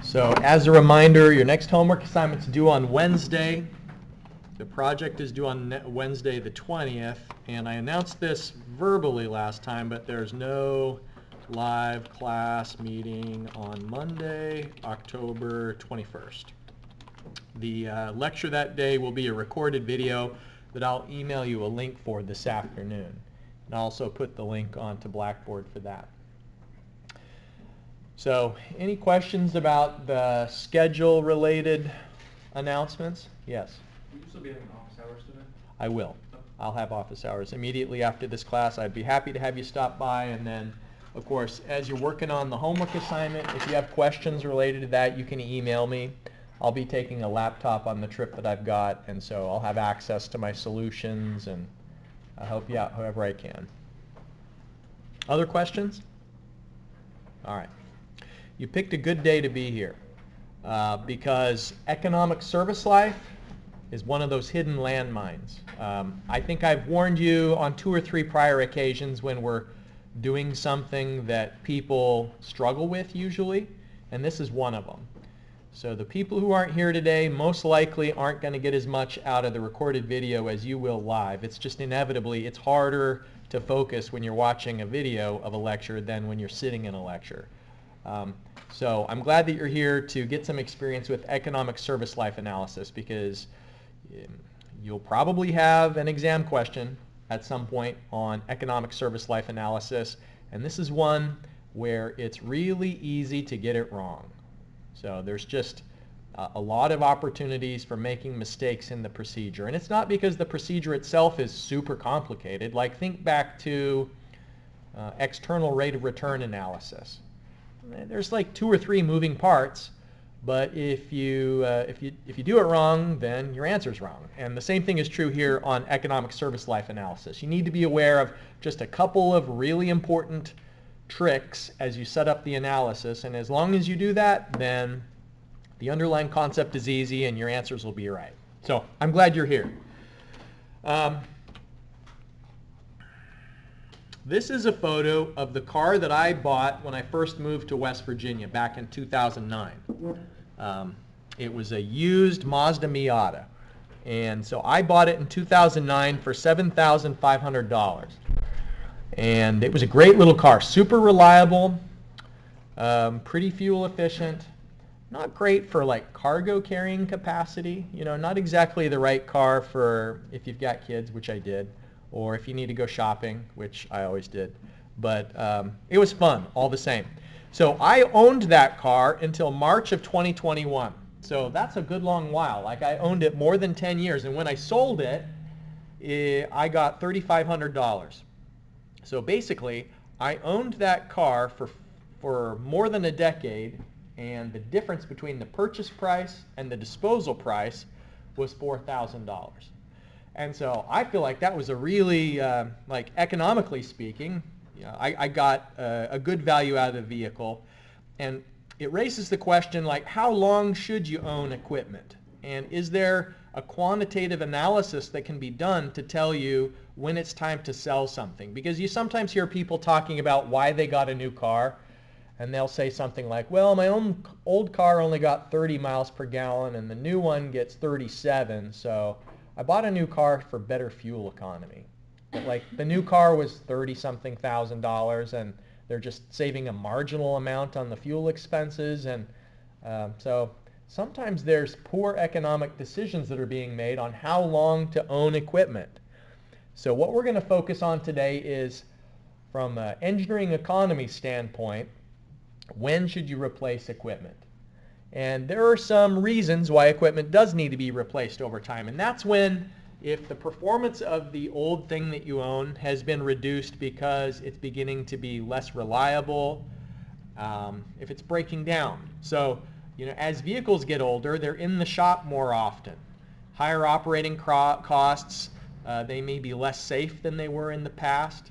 So as a reminder, your next homework assignment's due on Wednesday. The project is due on Wednesday the 20th, and I announced this verbally last time, but there's no live class meeting on Monday, October 21st. The lecture that day will be a recorded video that I'll email you a link for this afternoon. And I'll also put the link onto Blackboard for that. So, any questions about the schedule-related announcements? Yes? Will you still be having office hours today? I will. I'll have office hours immediately after this class. I'd be happy to have you stop by, and then, of course, as you're working on the homework assignment, if you have questions related to that, you can email me. I'll be taking a laptop on the trip that I've got, and so I'll have access to my solutions, and I'll help you out however I can. Other questions? All right. You picked a good day to be here because economic service life is one of those hidden landmines. I think I've warned you on 2 or 3 prior occasions when we're doing something that people struggle with usually, and this is one of them. So the people who aren't here today most likely aren't going to get as much out of the recorded video as you will live. It's just inevitably, it's harder to focus when you're watching a video of a lecture than when you're sitting in a lecture. So I'm glad that you're here to get some experience with economic service life analysis because you'll probably have an exam question at some point on economic service life analysis, and this is one where it's really easy to get it wrong. So there's just a lot of opportunities for making mistakes in the procedure. And it's not because the procedure itself is super complicated. Like think back to external rate of return analysis. There's like 2 or 3 moving parts, but if you do it wrong, then your answer's wrong. And the same thing is true here on economic service life analysis. You need to be aware of just a couple of really important tricks as you set up the analysis, and as long as you do that, then the underlying concept is easy and your answers will be right. So I'm glad you're here. This is a photo of the car that I bought when I first moved to West Virginia back in 2009. It was a used Mazda Miata, and so I bought it in 2009 for $7,500. And it was a great little car, super reliable, pretty fuel efficient, not great for like cargo carrying capacity, you know, not exactly the right car for if you've got kids, which I did, or if you need to go shopping, which I always did. But it was fun all the same. So I owned that car until March of 2021. So that's a good long while. Like I owned it more than 10 years. And when I sold it, I got $3,500. So basically, I owned that car for more than a decade, and the difference between the purchase price and the disposal price was $4,000. And so I feel like that was a really, like economically speaking, you know, I got a good value out of the vehicle. And it raises the question, like, how long should you own equipment? And is there a quantitative analysis that can be done to tell you when it's time to sell something? Because you sometimes hear people talking about why they got a new car, and they'll say something like, well, my own old car only got 30 miles per gallon and the new one gets 37, so I bought a new car for better fuel economy. But like the new car was $30-something thousand, and they're just saving a marginal amount on the fuel expenses, and so sometimes there's poor economic decisions that are being made on how long to own equipment. So what we're going to focus on today is, from an engineering economy standpoint, when should you replace equipment? And there are some reasons why equipment does need to be replaced over time. And that's when, if the performance of the old thing that you own has been reduced because it's beginning to be less reliable, if it's breaking down. So, you know, as vehicles get older, they're in the shop more often. Higher operating costs, they may be less safe than they were in the past,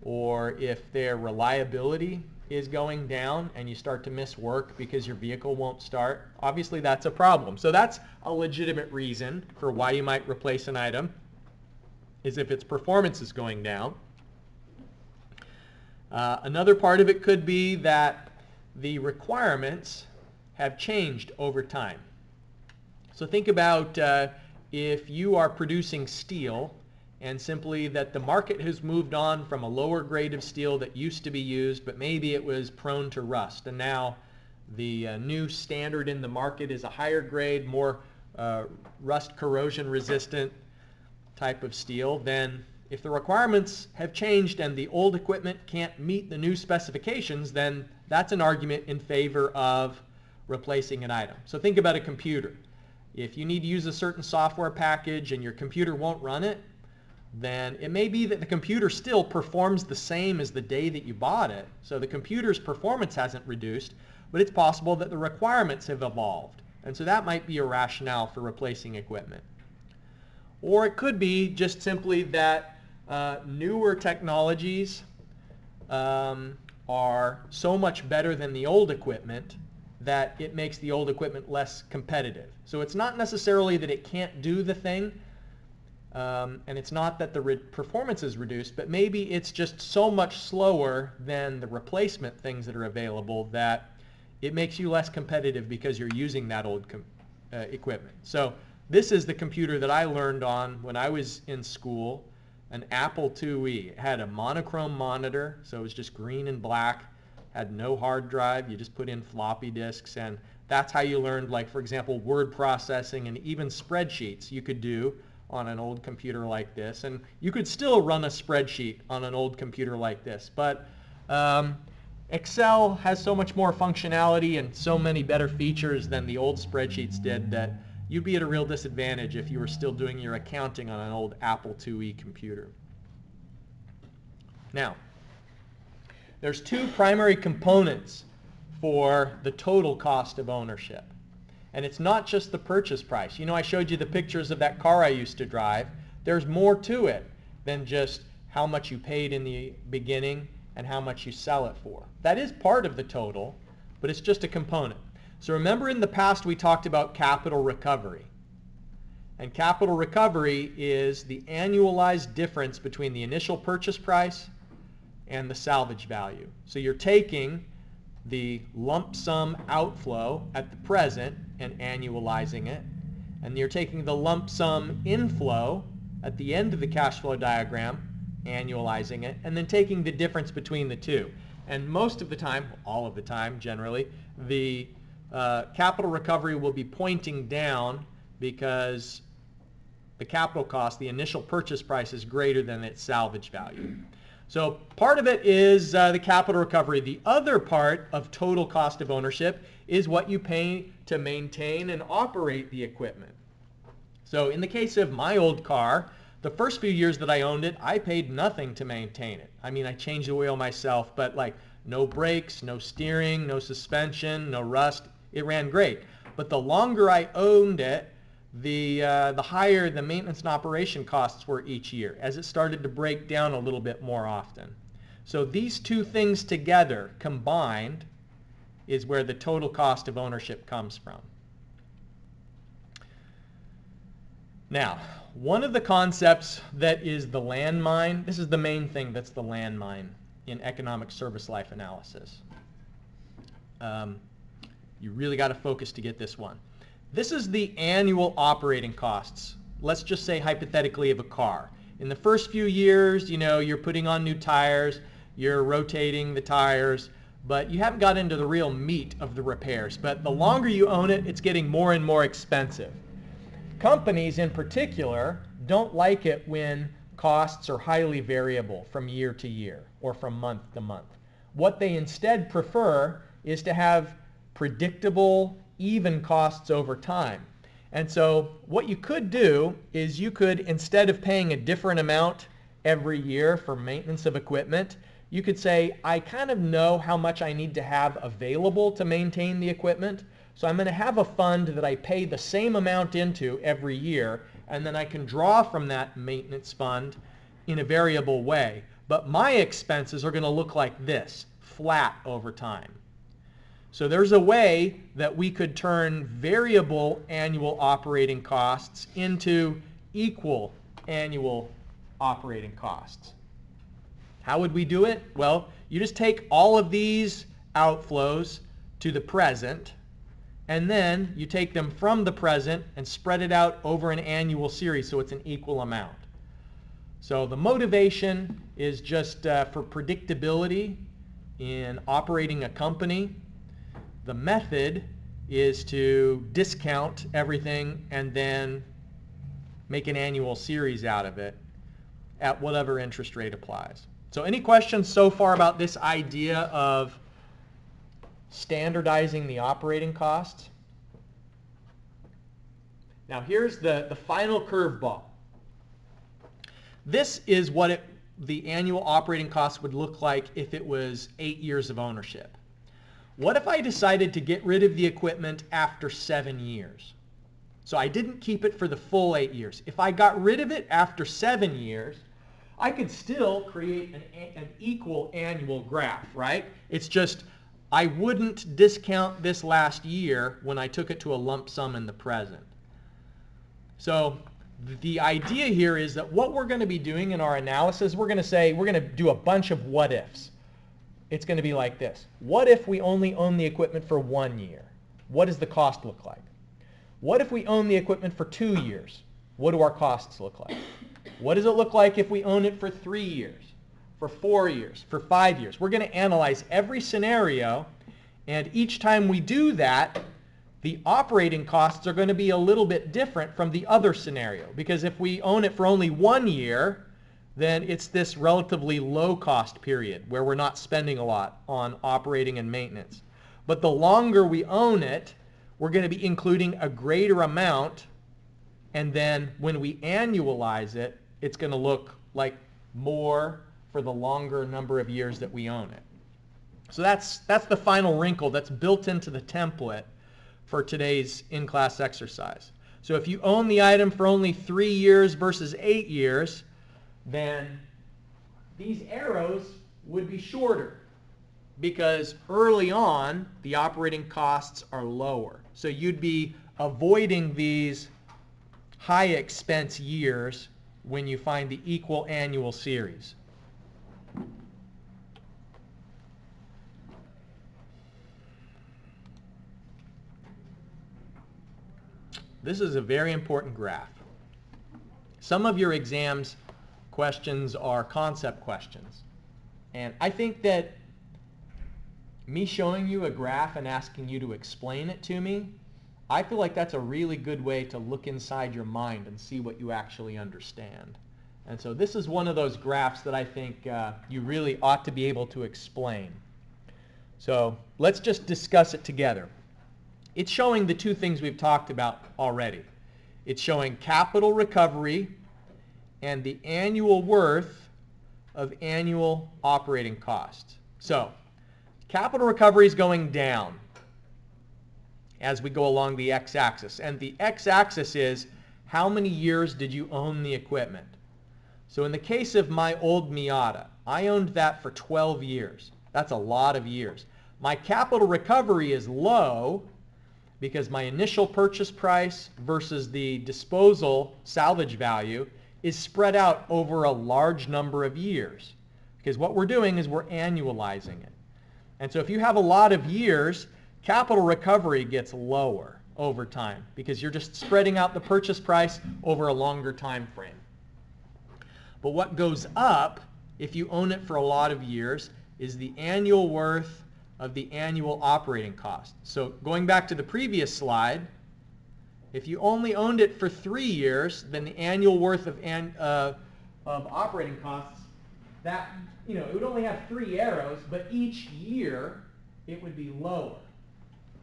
or if their reliability is going down and you start to miss work because your vehicle won't start, obviously that's a problem. So that's a legitimate reason for why you might replace an item, is if its performance is going down. Another part of it could be that the requirements have changed over time. So think about if you are producing steel, and simply that the market has moved on from a lower grade of steel that used to be used, but maybe it was prone to rust, and now the new standard in the market is a higher grade, more rust corrosion resistant type of steel. Then if the requirements have changed and the old equipment can't meet the new specifications, then that's an argument in favor of replacing an item. So think about a computer. If you need to use a certain software package and your computer won't run it, then it may be that the computer still performs the same as the day that you bought it. So the computer's performance hasn't reduced, but it's possible that the requirements have evolved. And so that might be a rationale for replacing equipment. Or it could be just simply that newer technologies are so much better than the old equipment that it makes the old equipment less competitive. So it's not necessarily that it can't do the thing, and it's not that the performance is reduced, but maybe it's just so much slower than the replacement things that are available that it makes you less competitive because you're using that old equipment. So this is the computer that I learned on when I was in school, an Apple IIe. It had a monochrome monitor, so it was just green and black, had no hard drive. You just put in floppy disks, and that's how you learned, like, for example, word processing and even spreadsheets you could do on an old computer like this. And you could still run a spreadsheet on an old computer like this, but Excel has so much more functionality and so many better features than the old spreadsheets did that you'd be at a real disadvantage if you were still doing your accounting on an old Apple IIe computer. Now, there's two primary components for the total cost of ownership. And it's not just the purchase price. You know, I showed you the pictures of that car I used to drive. There's more to it than just how much you paid in the beginning and how much you sell it for. That is part of the total, but it's just a component. So remember, in the past we talked about capital recovery. And capital recovery is the annualized difference between the initial purchase price and the salvage value. So you're taking the lump sum outflow at the present and annualizing it, and you're taking the lump sum inflow at the end of the cash flow diagram, annualizing it, and then taking the difference between the two. And most of the time, all of the time generally, the capital recovery will be pointing down because the capital cost, the initial purchase price, is greater than its salvage value. So part of it is the capital recovery. The other part of total cost of ownership is what you pay to maintain and operate the equipment. So in the case of my old car, the first few years that I owned it, I paid nothing to maintain it. I mean, I changed the oil myself, but like no brakes, no steering, no suspension, no rust. It ran great. But the longer I owned it, the higher the maintenance and operation costs were each year as it started to break down a little bit more often. So these two things together combined is where the total cost of ownership comes from. Now, one of the concepts that is the landmine, this is the main thing that's the landmine in economic service life analysis. You really got to focus to get this one. This is the annual operating costs, let's just say hypothetically, of a car. In the first few years, you know, you're putting on new tires, you're rotating the tires, but you haven't got into the real meat of the repairs. But the longer you own it, it's getting more and more expensive. Companies in particular don't like it when costs are highly variable from year to year or from month to month. What they instead prefer is to have predictable, even costs over time. And so what you could do is you could, instead of paying a different amount every year for maintenance of equipment, you could say, I kind of know how much I need to have available to maintain the equipment, so I'm going to have a fund that I pay the same amount into every year, and then I can draw from that maintenance fund in a variable way. But my expenses are going to look like this, flat over time. So there's a way that we could turn variable annual operating costs into equal annual operating costs. How would we do it? Well, you just take all of these outflows to the present, and then you take them from the present and spread it out over an annual series so it's an equal amount. So the motivation is just for predictability in operating a company. The method is to discount everything and then make an annual series out of it at whatever interest rate applies. So any questions so far about this idea of standardizing the operating costs? Now here's the final curveball. This is what the annual operating cost would look like if it was 8 years of ownership. What if I decided to get rid of the equipment after 7 years? So I didn't keep it for the full 8 years. If I got rid of it after 7 years, I could still create an equal annual graph, right? It's just I wouldn't discount this last year when I took it to a lump sum in the present. So the idea here is that what we're going to be doing in our analysis, we're going to do a bunch of what ifs. It's going to be like this. What if we only own the equipment for 1 year? What does the cost look like? What if we own the equipment for 2 years? What do our costs look like? What does it look like if we own it for 3 years, for 4 years, for 5 years? We're going to analyze every scenario, and each time we do that, the operating costs are going to be a little bit different from the other scenario, because if we own it for only 1 year, then it's this relatively low cost period where we're not spending a lot on operating and maintenance. But the longer we own it, we're going to be including a greater amount, and then when we annualize it, it's going to look like more for the longer number of years that we own it. So that's the final wrinkle that's built into the template for today's in-class exercise. So if you own the item for only 3 years versus 8 years, then these arrows would be shorter because early on the operating costs are lower. So you'd be avoiding these high expense years when you find the equal annual series. This is a very important graph. Some of your exams questions are concept questions. And I think that me showing you a graph and asking you to explain it to me, I feel like that's a really good way to look inside your mind and see what you actually understand. And so this is one of those graphs that I think you really ought to be able to explain. So let's just discuss it together. It's showing the two things we've talked about already. It's showing capital recovery and the annual worth of annual operating costs. So capital recovery is going down as we go along the x-axis. And the x-axis is how many years did you own the equipment. So in the case of my old Miata, I owned that for 12 years. That's a lot of years. My capital recovery is low because my initial purchase price versus the disposal salvage value is spread out over a large number of years. Because what we're doing is we're annualizing it. And so if you have a lot of years, capital recovery gets lower over time because you're just spreading out the purchase price over a longer time frame. But what goes up if you own it for a lot of years is the annual worth of the annual operating cost. So going back to the previous slide, if you only owned it for 3 years, then the annual worth of operating costs, that, it would only have 3 arrows, but each year it would be lower.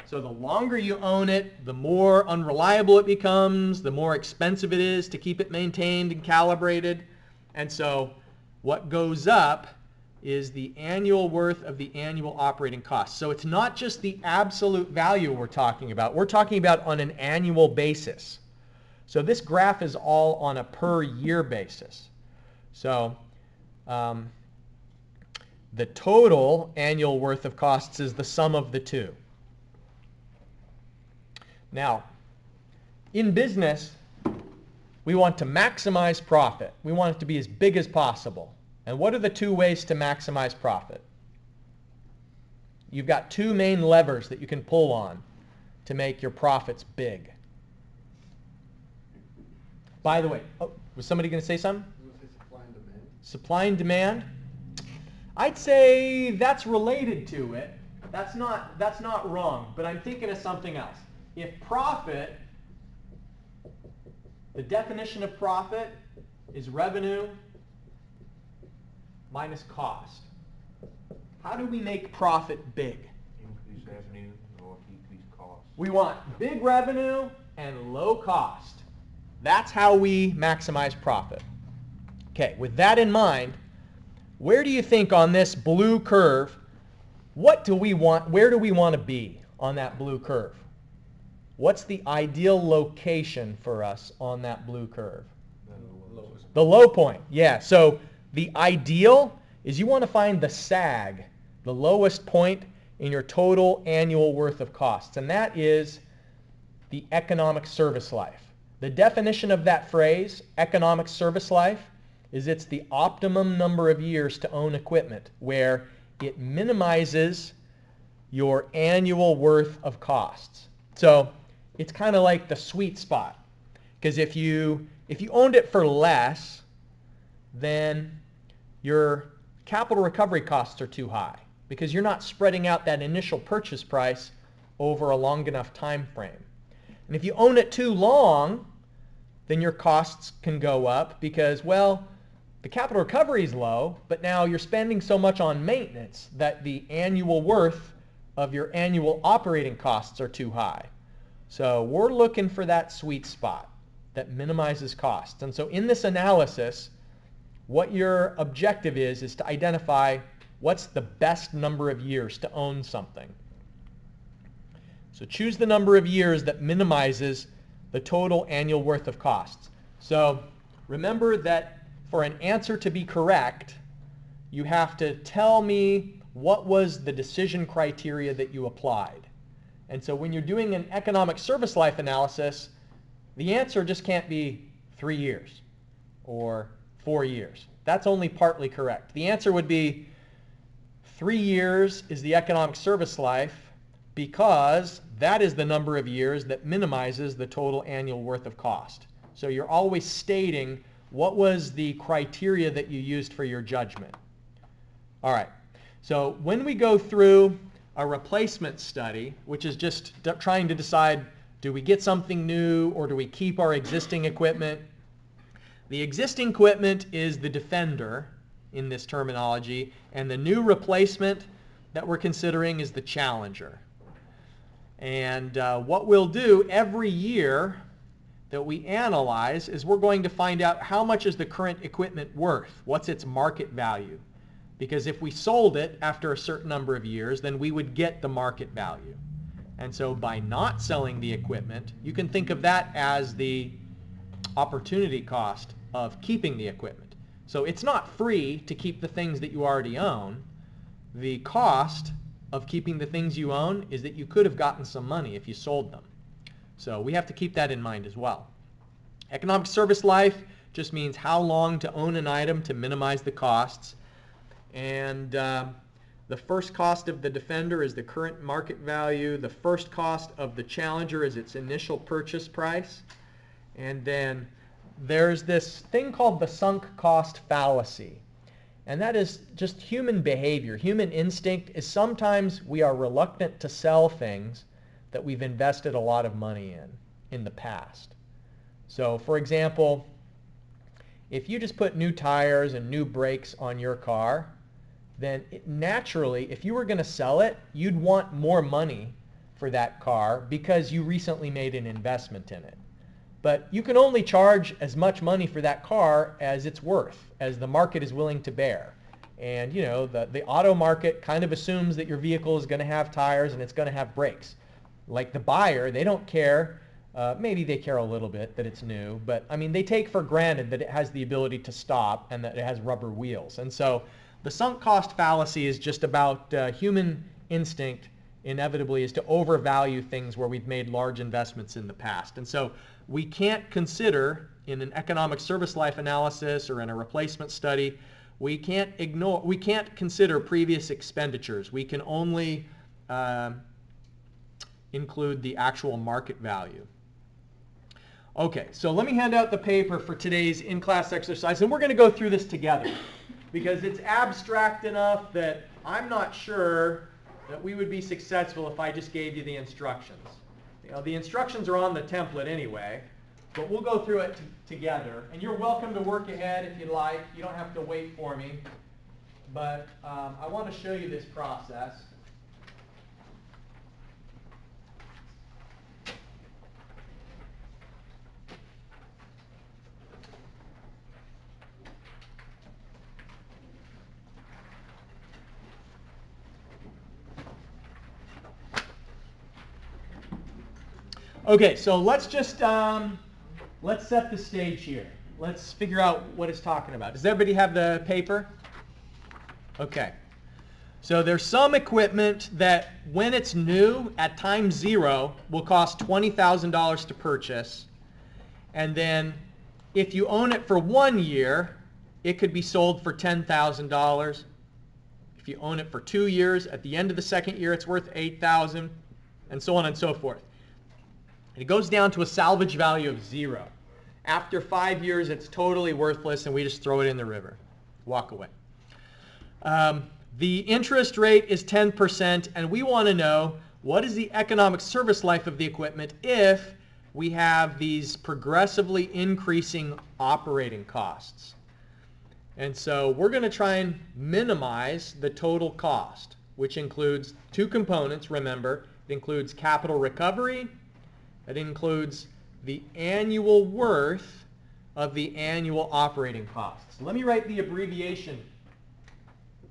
So the longer you own it, the more unreliable it becomes, the more expensive it is to keep it maintained and calibrated. And so what goes up is the annual worth of the annual operating costs. So it's not just the absolute value we're talking about. We're talking about on an annual basis. So this graph is all on a per year basis. So the total annual worth of costs is the sum of the two. Now, in business, we want to maximize profit. We want it to be as big as possible. And what are the two ways to maximize profit? You've got two main levers that you can pull on to make your profits big? By the way, was somebody going to say something? Supply and demand. Supply and demand? I'd say that's related to it. That's not wrong, but I'm thinking of something else. If profit, the definition of profit is revenue minus cost. How do we make profit big? Increase revenue or decrease costs. We want big revenue and low cost. That's how we maximize profit. Okay, with that in mind, where do you think on this blue curve, what do we want, where do we want to be on that blue curve? What's the ideal location for us on that blue curve? The low point, yeah. So the ideal is you want to find the sag, the lowest point in your total annual worth of costs, and that is the economic service life. The definition of that phrase, economic service life, is it's the optimum number of years to own equipment where it minimizes your annual worth of costs. So it's kind of like the sweet spot, because if you owned it for less, then your capital recovery costs are too high because you're not spreading out that initial purchase price over a long enough time frame. And if you own it too long, then your costs can go up because, well, the capital recovery is low, but now you're spending so much on maintenance that the annual worth of your annual operating costs are too high. So we're looking for that sweet spot that minimizes costs. And so in this analysis, what your objective is to identify what's the best number of years to own something. So choose the number of years that minimizes the total annual worth of costs. So remember that for an answer to be correct, you have to tell me what was the decision criteria that you applied. And so when you're doing an economic service life analysis, the answer just can't be 3 years or 4 years. That's only partly correct. The answer would be 3 years is the economic service life because that is the number of years that minimizes the total annual worth of cost. So you're always stating what was the criteria that you used for your judgment. All right. So when we go through a replacement study, which is just trying to decide, do we get something new or do we keep our existing equipment? The existing equipment is the defender in this terminology, and the new replacement that we're considering is the challenger. And what we'll do every year that we analyze is we're going to find out how much is the current equipment worth, what's its market value. Because if we sold it after a certain number of years, then we would get the market value. And so by not selling the equipment, you can think of that as the opportunity cost of keeping the equipment. So it's not free to keep the things that you already own. The cost of keeping the things you own is that you could have gotten some money if you sold them. So we have to keep that in mind as well. Economic service life just means how long to own an item to minimize the costs. And the first cost of the defender is the current market value. The first cost of the challenger is its initial purchase price. And then there's this thing called the sunk cost fallacy. And that is just human behavior. Human instinct is sometimes we are reluctant to sell things that we've invested a lot of money in the past. So for example, if you just put new tires and new brakes on your car, then naturally, if you were going to sell it, you'd want more money for that car because you recently made an investment in it. But you can only charge as much money for that car as it's worth, as the market is willing to bear. And you know, the auto market kind of assumes that your vehicle is going to have tires and it's going to have brakes. Like the buyer, they don't care. Maybe they care a little bit that it's new, but I mean, they take for granted that it has the ability to stop and that it has rubber wheels. And so the sunk cost fallacy is just about human instinct inevitably is to overvalue things where we've made large investments in the past. And so we can't consider in an economic service life analysis or in a replacement study, we can't consider previous expenditures. We can only include the actual market value. Okay, so let me hand out the paper for today's in-class exercise, and we're going to go through this together because it's abstract enough that I'm not sure that we would be successful if I just gave you the instructions. You know, the instructions are on the template anyway, but we'll go through it together. And you're welcome to work ahead if you'd like. You don't have to wait for me. But I want to show you this process. Okay, so let's just let's set the stage here. Let's figure out what it's talking about. Does everybody have the paper? Okay. So there's some equipment that when it's new at time 0 will cost $20,000 to purchase. And then if you own it for 1 year, it could be sold for $10,000. If you own it for 2 years, at the end of the second year it's worth $8,000, and so on and so forth. And it goes down to a salvage value of 0. After 5 years, it's totally worthless, and we just throw it in the river. Walk away. The interest rate is 10%, and we want to know what is the economic service life of the equipment if we have these progressively increasing operating costs. And so we're going to try and minimize the total cost, which includes 2 components, remember. It includes capital recovery. It includes the annual worth of the annual operating costs. Let me write the abbreviation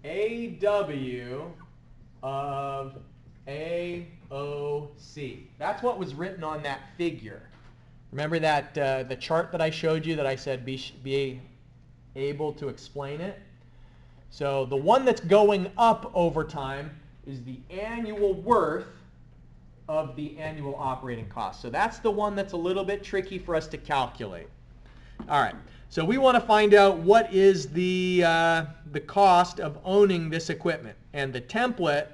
AW of AOC. That's what was written on that figure. Remember that the chart that I showed you that I said be able to explain it? So the one that's going up over time is the annual worth of the annual operating cost. So that's the one that's a little bit tricky for us to calculate. All right, so we want to find out what is the cost of owning this equipment. And the template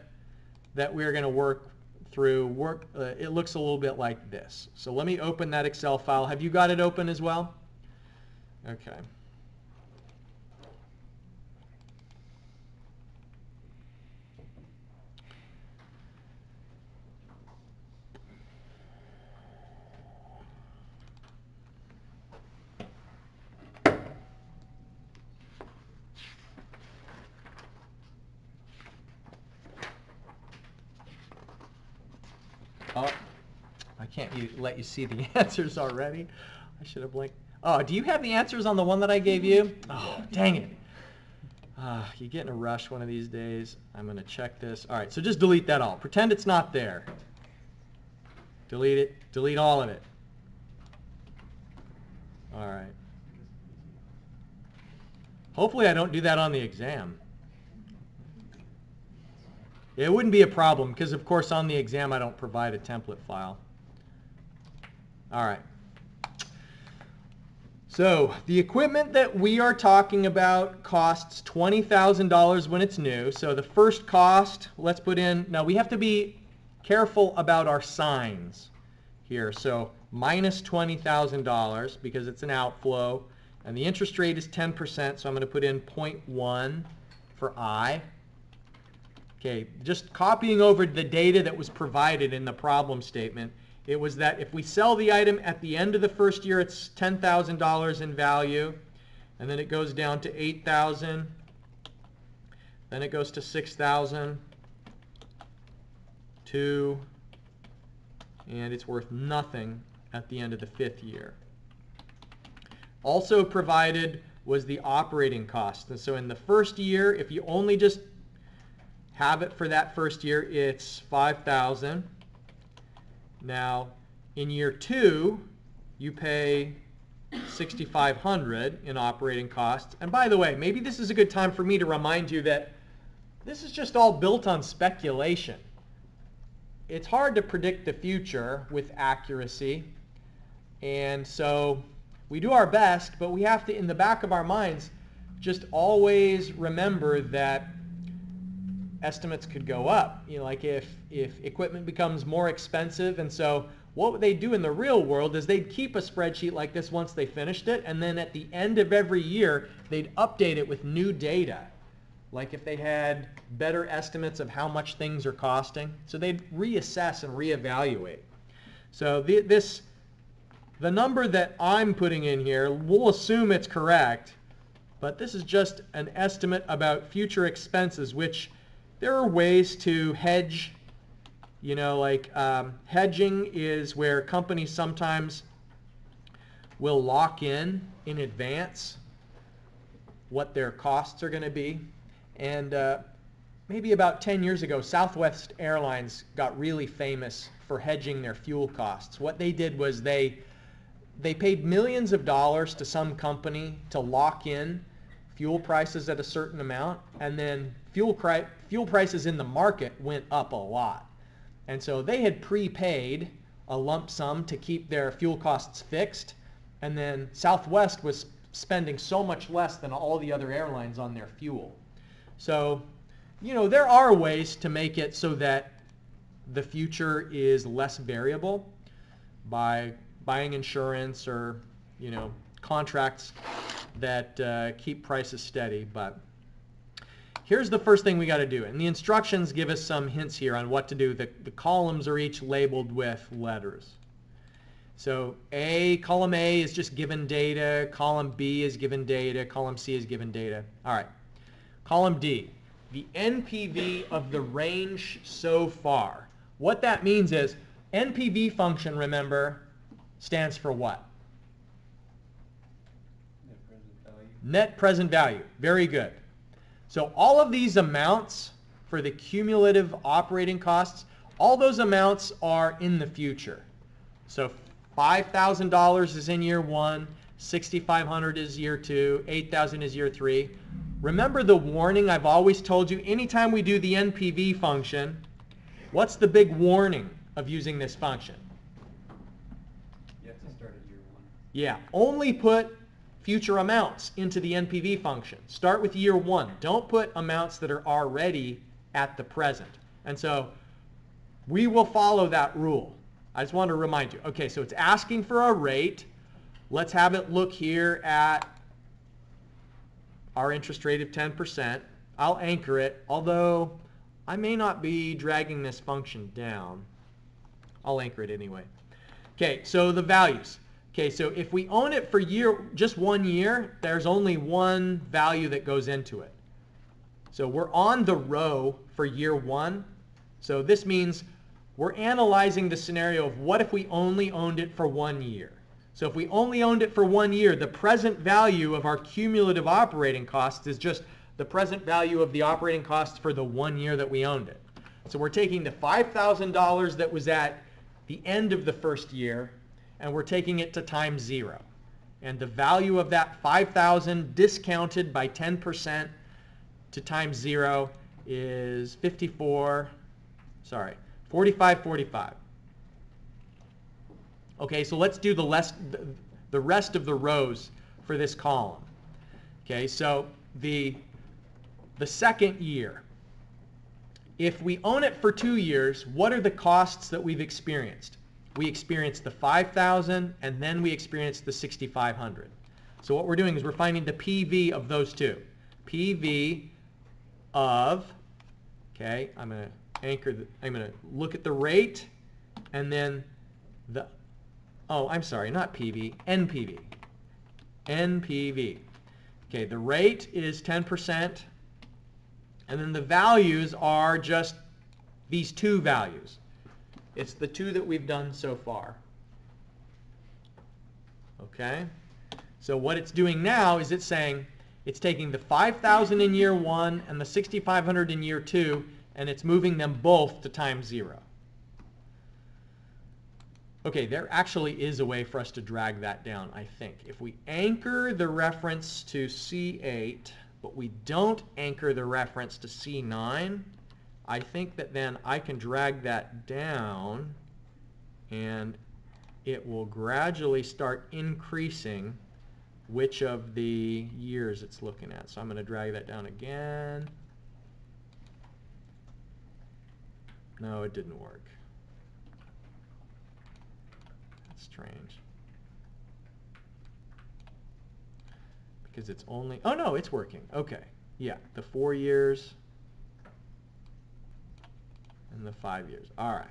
that we're going to work through, it looks a little bit like this. So let me open that Excel file. Have you got it open as well? Okay. Oh, I can't let you see the answers already. I should have blinked. Oh, do you have the answers on the one that I gave you? Oh, dang it. You get in a rush one of these days. I'm going to check this. All right, so just delete that all. Pretend it's not there. Delete it. Delete all of it. All right. Hopefully I don't do that on the exam. It wouldn't be a problem because, of course, on the exam I don't provide a template file. All right. So the equipment that we are talking about costs $20,000 when it's new. So the first cost, let's put in, now we have to be careful about our signs here. So minus $20,000 because it's an outflow. And the interest rate is 10%, so I'm going to put in 0.1 for I. Okay, just copying over the data that was provided in the problem statement, it was that if we sell the item at the end of the first year, it's $10,000 in value, and then it goes down to $8,000, then it goes to $6,000, $2,000, and it's worth nothing at the end of the 5th year. Also provided was the operating cost. And so in the first year, if you only just have it for that first year, it's $5,000. Now, in year 2, you pay $6,500 in operating costs. And by the way, maybe this is a good time for me to remind you that this is just all built on speculation. It's hard to predict the future with accuracy. And so we do our best, but we have to, in the back of our minds, just always remember that estimates could go up. You know, like if equipment becomes more expensive, and so what they do in the real world is they'd keep a spreadsheet like this once they finished it, and then at the end of every year, they'd update it with new data. Like if they had better estimates of how much things are costing. So they'd reassess and reevaluate. So the number that I'm putting in here, we'll assume it's correct, but this is just an estimate about future expenses, which there are ways to hedge. You know, like hedging is where companies sometimes will lock in advance what their costs are going to be. And maybe about 10 years ago, Southwest Airlines got really famous for hedging their fuel costs. What they did was they paid millions of dollars to some company to lock in fuel prices at a certain amount, and then fuel prices in the market went up a lot. And so they had prepaid a lump sum to keep their fuel costs fixed, and then Southwest was spending so much less than all the other airlines on their fuel. So, you know, there are ways to make it so that the future is less variable by buying insurance or, you know, contracts that keep prices steady. But here's the first thing we got to do. And the instructions give us some hints here on what to do. The columns are each labeled with letters. So column A is just given data. Column B is given data. Column C is given data. All right. Column D, the NPV of the range so far. What that means is NPV function, remember, stands for what? Net present value. Net present value. Very good. So all of these amounts for the cumulative operating costs, all those amounts are in the future. So $5,000 is in year 1, $6,500 is year 2, $8,000 is year 3. Remember the warning I've always told you, anytime we do the NPV function, what's the big warning of using this function? You have to start at year 1. Yeah, only put future amounts into the NPV function. Start with year 1. Don't put amounts that are already at the present. And so we will follow that rule. I just want to remind you. Okay, so it's asking for a rate. Let's have it look here at our interest rate of 10%. I'll anchor it, although I may not be dragging this function down. I'll anchor it anyway. Okay, so the values. Okay, so if we own it for just 1 year, there's only one value that goes into it. So we're on the row for year 1. So this means we're analyzing the scenario of what if we only owned it for 1 year. So if we only owned it for 1 year, the present value of our cumulative operating costs is just the present value of the operating costs for the 1 year that we owned it. So we're taking the $5,000 that was at the end of the first year, and we're taking it to times 0. And the value of that $5,000 discounted by 10% to times 0 is 45.45. Okay, so let's do the rest of the rows for this column. Okay, so the second year, if we own it for 2 years, what are the costs that we've experienced? We experienced the $5,000 and then we experienced the $6,500. So what we're doing is we're finding the PV of those two. PV of, okay, I'm going to look at the rate and then not PV, NPV. NPV. Okay, the rate is 10%, and then the values are just these two values. It's the two that we've done so far. Okay? So what it's doing now is it's saying it's taking the $5,000 in year 1 and the $6,500 in year 2, and it's moving them both to times 0. Okay, there actually is a way for us to drag that down, I think. If we anchor the reference to C8, but we don't anchor the reference to C9, I think that then I can drag that down and it will gradually start increasing which of the years it's looking at. So I'm going to drag that down again. No, it didn't work. That's strange. Because it's only, oh no, it's working. Okay. Yeah, the 4 years and the 5 years. All right.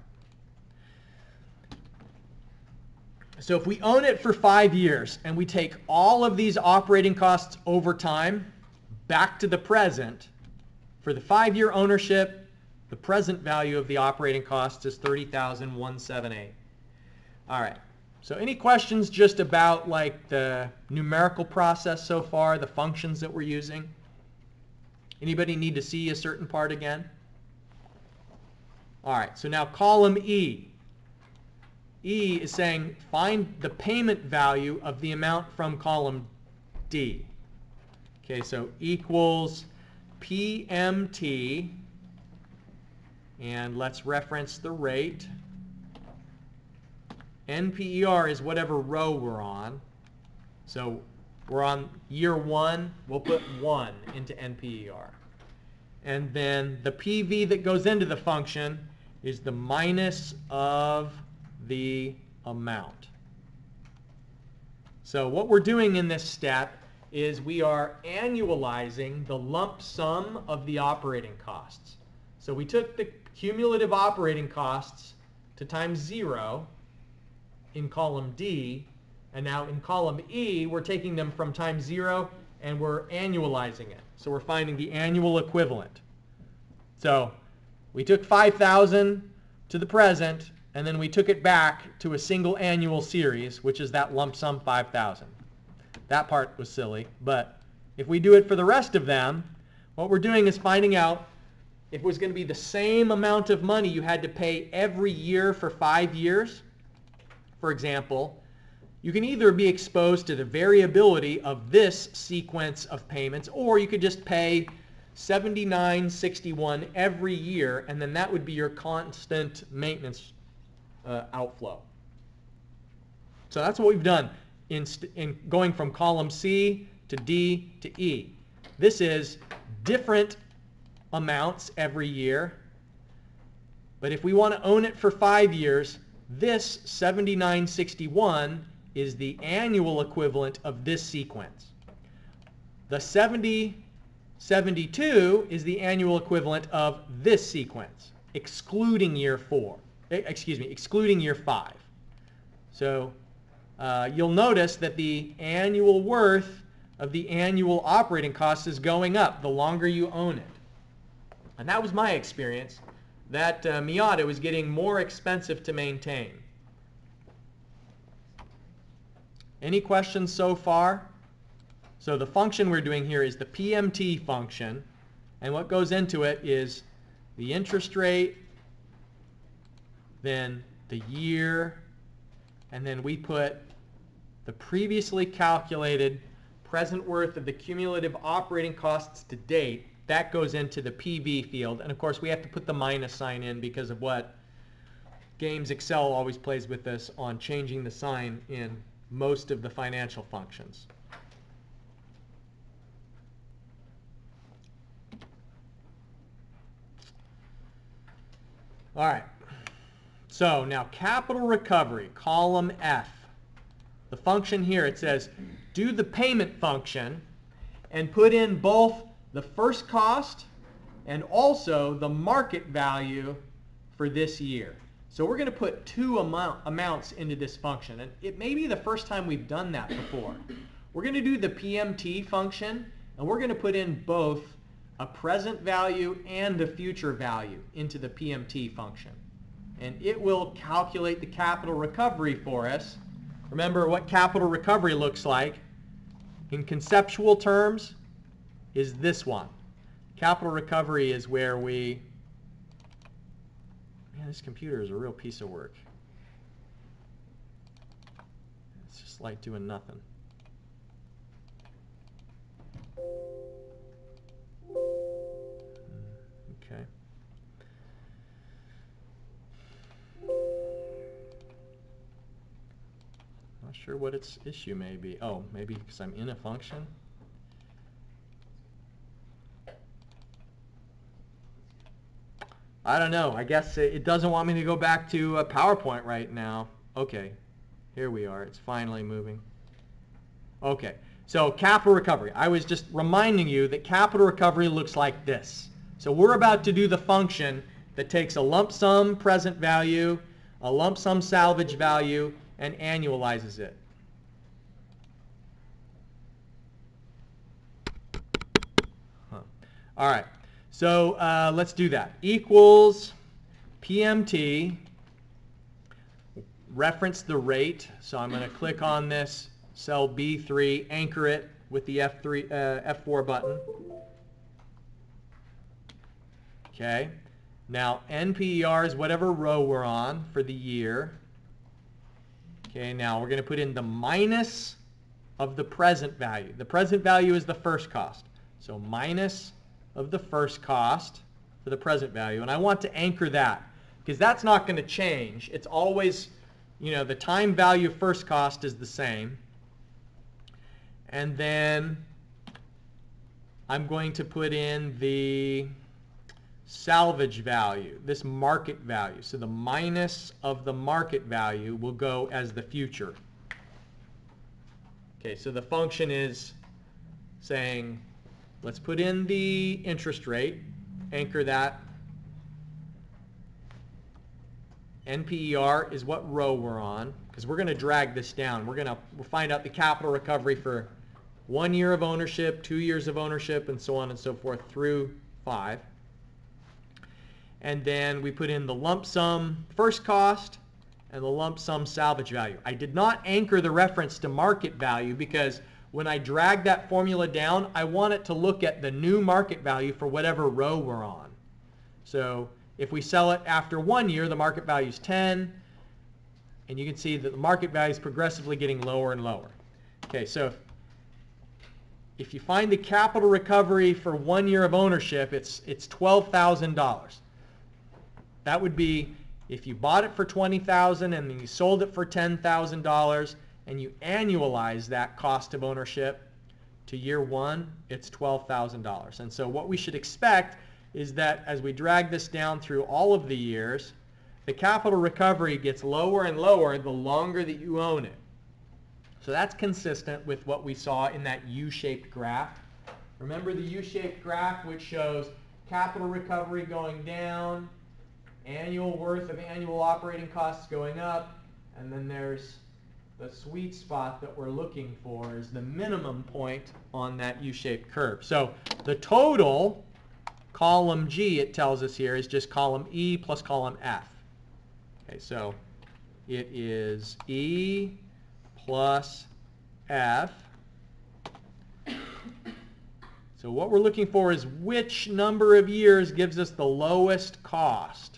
So if we own it for 5 years and we take all of these operating costs over time back to the present, for the 5-year ownership, the present value of the operating costs is $30,178. All right. So any questions just about like the numerical process so far, the functions that we're using? Anybody need to see a certain part again? All right. So now column E. E is saying find the payment value of the amount from column D. Okay, so equals PMT, and let's reference the rate. NPER is whatever row we're on. So we're on year 1, we'll put 1 into NPER. And then the PV that goes into the function is the minus of the amount. So what we're doing in this step is we are annualizing the lump sum of the operating costs. So we took the cumulative operating costs to times 0 in column D, and now in column E we're taking them from times 0 and we're annualizing it. So we're finding the annual equivalent. So we took 5,000 to the present, and then we took it back to a single annual series, which is that lump sum 5,000. That part was silly, but if we do it for the rest of them, what we're doing is finding out if it was going to be the same amount of money you had to pay every year for 5 years. For example, you can either be exposed to the variability of this sequence of payments, or you could just pay $79.61 every year, and then that would be your constant maintenance outflow. So that's what we've done in going from column C to D to E. This is different amounts every year, but if we want to own it for 5 years, this $79.61 is the annual equivalent of this sequence. The $70.72 is the annual equivalent of this sequence, excluding year 5. So you'll notice that the annual worth of the annual operating costs is going up the longer you own it. And that was my experience, that Miata was getting more expensive to maintain. Any questions so far? So the function we're doing here is the PMT function, and what goes into it is the interest rate, then the year, and then we put the previously calculated present worth of the cumulative operating costs to date. That goes into the PV field, and of course we have to put the minus sign in because of what games Excel always plays with us on changing the sign in most of the financial functions. All right, so now capital recovery, column F. The function here, it says do the payment function and put in both the first cost and also the market value for this year. So we're going to put two amounts into this function, and it may be the first time we've done that before. We're going to do the PMT function, and we're going to put in both a present value and a future value into the PMT function. And it will calculate the capital recovery for us. Remember what capital recovery looks like in conceptual terms is this one. Capital recovery is where we, man, this computer is a real piece of work. It's just like doing nothing. Okay. Not sure what its issue may be. Oh, maybe because I'm in a function. I don't know. I guess it doesn't want me to go back to PowerPoint right now. Okay, here we are. It's finally moving. Okay, so capital recovery. I was just reminding you that capital recovery looks like this. So we're about to do the function that takes a lump sum present value, a lump sum salvage value, and annualizes it. All right, so let's do that. Equals PMT, reference the rate. So I'm going to click on this cell B3, anchor it with the F4 button. Okay, now NPER is whatever row we're on for the year. Okay, now we're going to put in the minus of the present value. The present value is the first cost. So minus of the first cost for the present value. And I want to anchor that because that's not going to change. It's always, you know, the time value of first cost is the same. And then I'm going to put in the salvage value, this market value. So the minus of the market value will go as the future. Okay, so the function is saying, let's put in the interest rate, anchor that. NPER is what row we're on, because we're going to drag this down. We'll find out the capital recovery for 1 year of ownership, 2 years of ownership, and so on and so forth through 5. And then we put in the lump sum first cost and the lump sum salvage value. I did not anchor the reference to market value because when I drag that formula down, I want it to look at the new market value for whatever row we're on. So if we sell it after 1 year, the market value is 10. And you can see that the market value is progressively getting lower and lower. Okay, so if you find the capital recovery for 1 year of ownership, it's $12,000. That would be if you bought it for $20,000 and then you sold it for $10,000 and you annualize that cost of ownership to year 1, it's $12,000. And so what we should expect is that as we drag this down through all of the years, the capital recovery gets lower and lower the longer that you own it. So that's consistent with what we saw in that U-shaped graph. Remember the U-shaped graph which shows capital recovery going down, annual worth of annual operating costs going up, and then there's the sweet spot that we're looking for is the minimum point on that U-shaped curve. So the total, column G, it tells us here, is just column E plus column F. Okay, so it is E plus F. So what we're looking for is which number of years gives us the lowest cost.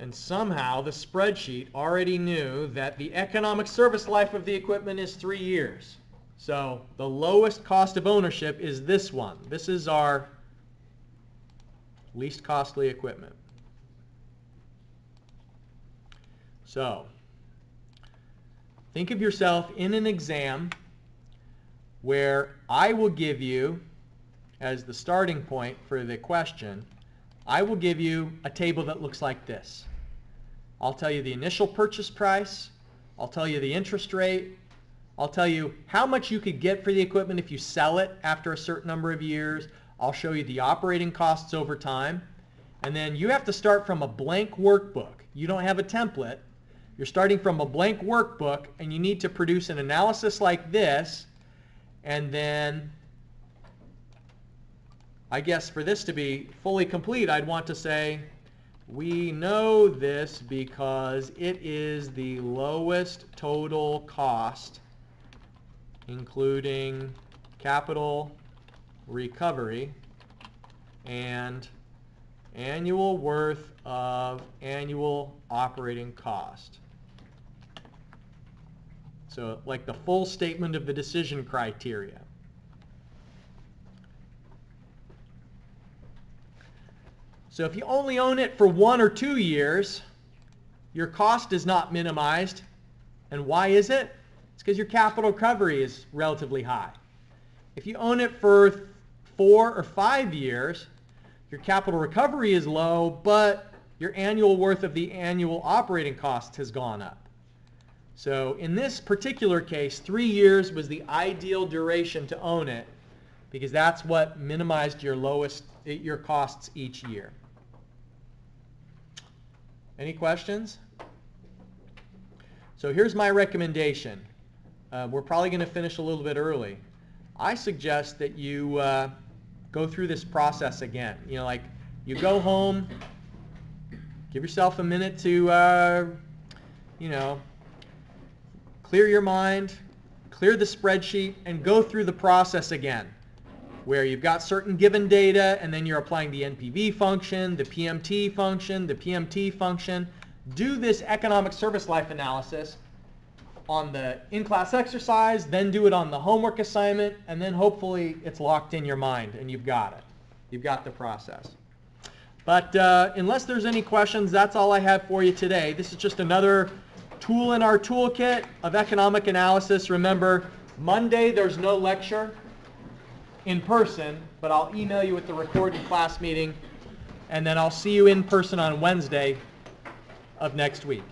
And somehow the spreadsheet already knew that the economic service life of the equipment is 3 years. So the lowest cost of ownership is this one. This is our least costly equipment. So think of yourself in an exam where I will give you, as the starting point for the question, I will give you a table that looks like this. I'll tell you the initial purchase price, I'll tell you the interest rate, I'll tell you how much you could get for the equipment if you sell it after a certain number of years, I'll show you the operating costs over time, and then you have to start from a blank workbook. You don't have a template. You're starting from a blank workbook, and you need to produce an analysis like this, and then I guess for this to be fully complete, I'd want to say, we know this because it is the lowest total cost, including capital recovery and annual worth of annual operating cost. So like the full statement of the decision criteria. So if you only own it for 1 or 2 years, your cost is not minimized. And why is it? It's because your capital recovery is relatively high. If you own it for 4 or 5 years, your capital recovery is low, but your annual worth of the annual operating costs has gone up. So in this particular case, 3 years was the ideal duration to own it because that's what minimized your costs each year. Any questions? So here's my recommendation. We're probably going to finish a little bit early. I suggest that you go through this process again. You know, like you go home, give yourself a minute to, you know, clear your mind, clear the spreadsheet, and go through the process again, where you've got certain given data, and then you're applying the NPV function, the PMT function, the PMT function. Do this economic service life analysis on the in-class exercise, then do it on the homework assignment, and then hopefully it's locked in your mind and you've got it. You've got the process. But unless there's any questions, that's all I have for you today. This is just another tool in our toolkit of economic analysis. Remember, Monday there's no lecture in person, but I'll email you with the recorded class meeting, and then I'll see you in person on Wednesday of next week.